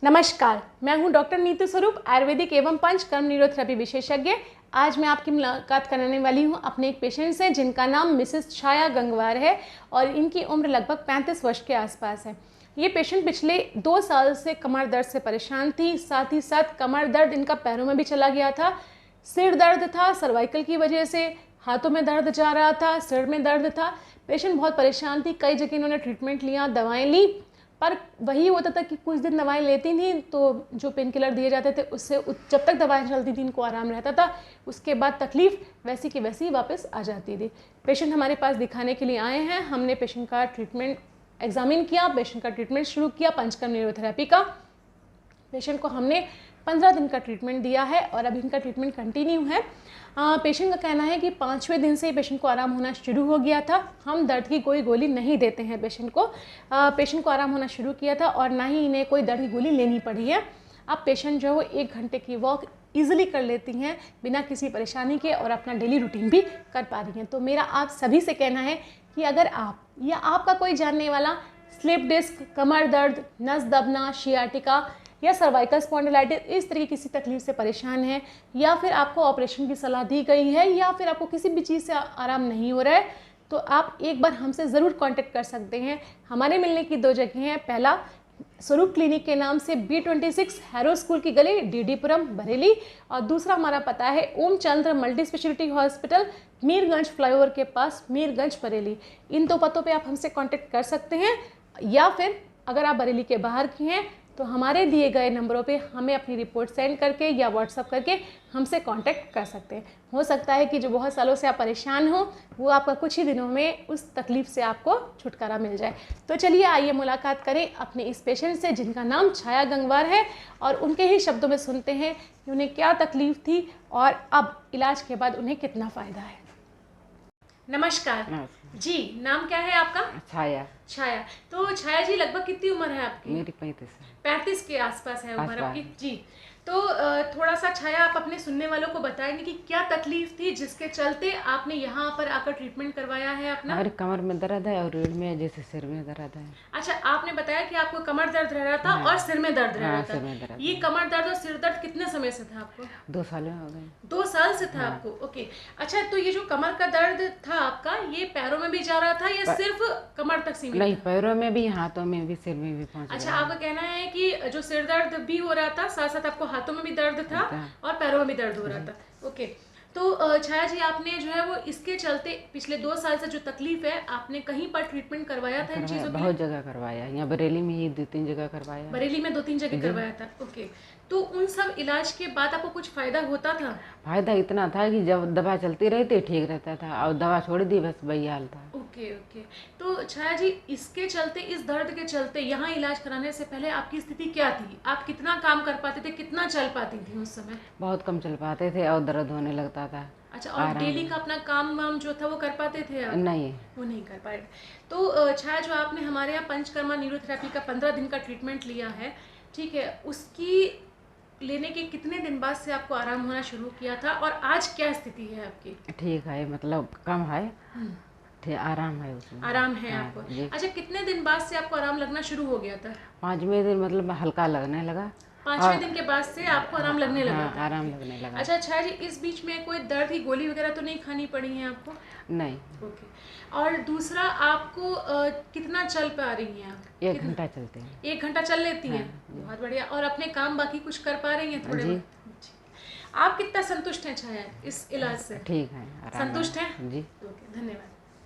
नमस्कार, मैं हूं डॉक्टर नीतू स्वरूप, आयुर्वेदिक एवं पंचकर्म न्यूरोथेरेपी विशेषज्ञ। आज मैं आपकी मुलाकात कराने वाली हूं अपने एक पेशेंट से जिनका नाम मिसेस छाया गंगवार है और इनकी उम्र लगभग 35 वर्ष के आसपास है। ये पेशेंट पिछले 2 साल से कमर दर्द से परेशान थी, साथ ही साथ कमर दर्द इनका पैरों में भी चला गया था, सिर दर्द था, सर्वाइकल की वजह से हाथों में दर्द जा रहा था, सिर में दर्द था। पेशेंट बहुत परेशान थी, कई जगह इन्होंने ट्रीटमेंट लिया, दवाएं ली, पर वही होता था कि कुछ दिन दवाएं लेती थी तो जो पेन किलर दिए जाते थे उससे जब तक दवाएं चलती थी इनको आराम रहता था, उसके बाद तकलीफ़ वैसी की वैसी वापस आ जाती थी। पेशेंट हमारे पास दिखाने के लिए आए हैं, हमने पेशेंट का ट्रीटमेंट एग्जामिन किया, पेशेंट का ट्रीटमेंट शुरू किया पंचकर्म न्यूरोथेरेपी का। पेशेंट को हमने 15 दिन का ट्रीटमेंट दिया है और अभी इनका ट्रीटमेंट कंटिन्यू है। पेशेंट का कहना है कि 5वें दिन से पेशेंट को आराम होना शुरू हो गया था। हम दर्द की कोई गोली नहीं देते हैं पेशेंट को आराम होना शुरू किया था और ना ही इन्हें कोई दर्द की गोली लेनी पड़ी है। अब पेशेंट जो है वो 1 घंटे की वॉक ईजिली कर लेती हैं बिना किसी परेशानी के और अपना डेली रूटीन भी कर पा रही हैं। तो मेरा आप सभी से कहना है कि अगर आप या आपका कोई जानने वाला स्लिप डिस्क, कमर दर्द, नस दबना, शियाटिका या सर्वाइकल स्पॉन्डिलाइटिस इस तरह की किसी तकलीफ से परेशान है या फिर आपको ऑपरेशन की सलाह दी गई है या फिर आपको किसी भी चीज़ से आराम नहीं हो रहा है, तो आप एक बार हमसे ज़रूर कांटेक्ट कर सकते हैं। हमारे मिलने की 2 जगह हैं। पहला स्वरूप क्लिनिक के नाम से B26 हैरो स्कूल की गली, डीडीपुरम, बरेली, और दूसरा हमारा पता है Om Chandra multi speciality hospital, Mirganj flyover के पास, मीरगंज, बरेली। इन 2 पतों पे आप हमसे कांटेक्ट कर सकते हैं या फिर अगर आप बरेली के बाहर की हैं तो हमारे दिए गए नंबरों पे हमें अपनी रिपोर्ट सेंड करके या व्हाट्सअप करके हमसे कांटेक्ट कर सकते हैं। हो सकता है कि जो बहुत सालों से आप परेशान हो वो आपका कुछ ही दिनों में उस तकलीफ़ से आपको छुटकारा मिल जाए। तो चलिए आइए मुलाकात करें अपने इस पेशेंट से जिनका नाम छाया गंगवार है और उनके ही शब्दों में सुनते हैं कि उन्हें क्या तकलीफ़ थी और अब इलाज के बाद उन्हें कितना फ़ायदा है। नमस्कार जी, नाम क्या है आपका? छाया। छाया। तो छाया जी, लगभग कितनी उम्र है आपकी? मेरी 35 है। 35 के आसपास है उम्र आपकी जी। तो थोड़ा सा छाया आप अपने सुनने वालों को बताएंगे कि क्या तकलीफ थी जिसके चलते आपने यहाँ पर आकर ट्रीटमेंट करवाया है अपना? हमारी कमर में दर्द है और रीढ़ में जैसे सिर में दर्द है। अच्छा, आपने बताया कि आपको कमर दर्द रह रहा था और सिर में दर्द रह रहा था। सिर में दर्द। ये कमर दर्द और सिर दर्द कितने समय से था आपको? 2 साल हो गए। 2 साल से था आपको? ओके। अच्छा, तो ये जो कमर का दर्द था आपका, ये पैरों में भी जा रहा था या सिर्फ कमर तक सीमित? नहीं, पैरों में भी, हाथों में भी, सिर में भी पहुंच गया। अच्छा, आपका कहना है कि जो सिर दर्द भी हो रहा था, साथ साथ आपको हाथों में भी दर्द था और पैरों में भी दर्द हो रहा था। ओके। तो छाया जी, आपने जो है वो इसके चलते पिछले 2 साल से जो तकलीफ है, आपने कहीं पर ट्रीटमेंट करवाया था इन चीज़ों के? बहुत जगह करवाया, यहाँ बरेली में ही 2-3 जगह करवाया। बरेली में 2-3 जगह करवाया था। ओके। तो उन सब इलाज के बाद आपको कुछ फायदा होता था? फायदा इतना था कि जब दवा चलती रही थी ठीक रहता था और दवा छोड़ दी बस वही हाल था। Okay okay. तो छाया जी, इसके चलते, इस दर्द के चलते यहाँ इलाज कराने से पहले आपकी स्थिति क्या थी? आप कितना काम कर पाते थे, कितना चल पाती थी उस समय? बहुत कम चल पाते थे और दर्द होने लगता था। अच्छा, और डेली का अपना काम वाम जो था वो कर पाते थे आप? नहीं, वो नहीं कर पाए। तो छाया, जो आपने हमारे यहाँ पंचकर्मा न्यूरोथेरेपी का 15 दिन का ट्रीटमेंट लिया है, ठीक है, उसकी लेने के कितने दिन बाद से आपको आराम होना शुरू किया था और आज क्या स्थिति है आपकी? ठीक है, मतलब कम है, आराम है उसमें। आराम है आपको? अच्छा, कितने दिन बाद से आपको आराम लगना शुरू हो गया था? 5वें दिन मतलब हल्का लगने लगा। 5वें दिन के बाद से आपको आराम लगने लगा था? आराम लगने लगा। अच्छा छाया जी, इस बीच में कोई दर्द की गोली वगैरह तो नहीं खानी पड़ी है आपको? नहीं। ओके। और दूसरा, आपको कितना चल पा रही हैं आप? 1 घंटा चलते हैं। 1 घंटा चल लेती हैं? बहुत बढ़िया। और अपने काम बाकी कुछ कर पा रही हैं थोड़े? जी। आप कितना संतुष्ट हैं छाया इस इलाज से? ठीक है, संतुष्ट हैं? जी। ओके, धन्यवाद।